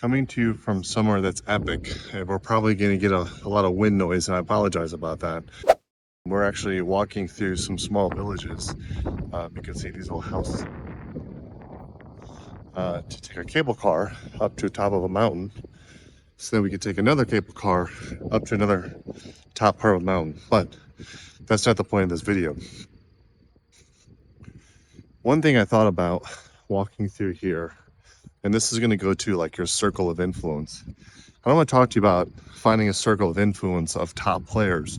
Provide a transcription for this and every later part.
Coming to you from somewhere that's epic, and we're probably going to get a lot of wind noise, and I apologize about that. We're actually walking through some small villages. You can see these little houses. To take a cable car up to the top of a mountain, so then we could take another cable car up to another top part of a mountain. But that's not the point of this video. One thing I thought about walking through here, and this is going to go to like your circle of influence. I want to talk to you about finding a circle of influence of top players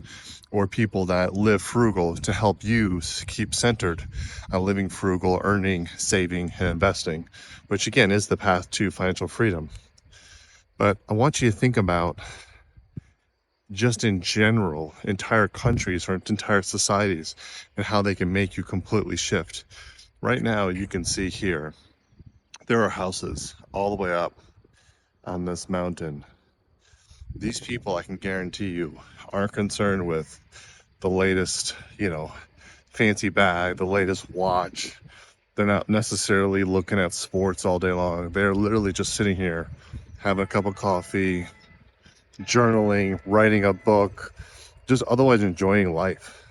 or people that live frugal to help you keep centered on living frugal, earning, saving, and investing, which again is the path to financial freedom. But I want you to think about just in general, entire countries or entire societies and how they can make you completely shift. Right now, you can see here, there are houses all the way up on this mountain. These people, I can guarantee you, aren't concerned with the latest, fancy bag, the latest watch. They're not necessarily looking at sports all day long. They're literally just sitting here, having a cup of coffee, journaling, writing a book, just otherwise enjoying life.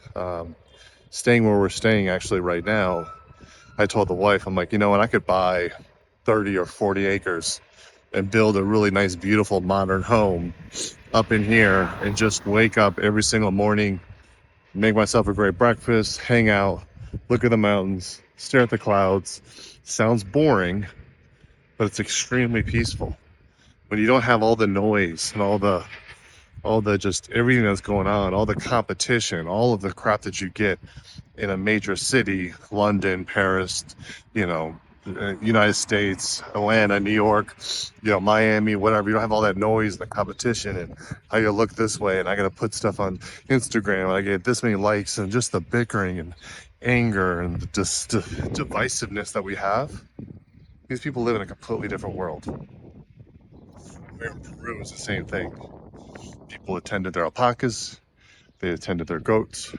Staying where we're staying actually right now, I told the wife, I'm like, I could buy 30 or 40 acres and build a really nice, beautiful, modern home up in here and just wake up every single morning, make myself a great breakfast, hang out, look at the mountains, stare at the clouds. Sounds boring, but it's extremely peaceful. When you don't have all the noise and all the just everything that's going on, all the competition, all of the crap that you get in a major city, London, Paris, United States, Atlanta, New York, Miami, whatever. You don't have all that noise and the competition and I gotta look this way and I gotta put stuff on Instagram and I get this many likes and just the bickering and anger and the divisiveness that we have. These people live in a completely different world. Here in Peru is the same thing. People attended their alpacas, they attended their goats,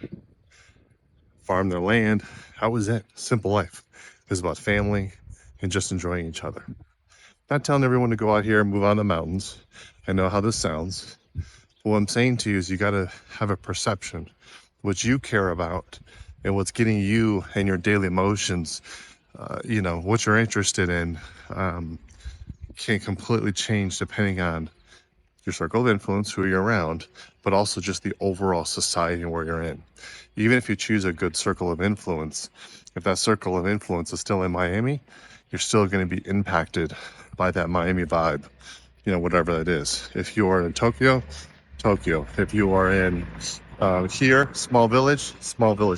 farmed their land. How was it? Simple life. It was about family and just enjoying each other. Not telling everyone to go out here and move on the mountains. I know how this sounds. But what I'm saying to you is you got to have a perception, what you care about and what's getting you and your daily emotions, what you're interested in, can completely change depending on your circle of influence, who you're around, but also just the overall society where you're in. Even if you choose a good circle of influence, if that circle of influence is still in Miami, you're still going to be impacted by that Miami vibe, whatever that is. If you are in Tokyo, Tokyo. If you are in here, small village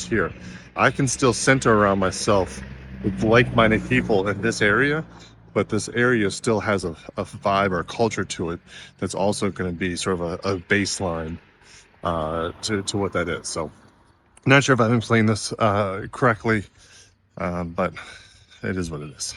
here. I can still center around myself with like-minded people in this area, but this area still has a vibe or a culture to it that's also going to be sort of a baseline to what that is. So I'm not sure if I'm explaining this correctly, but it is what it is.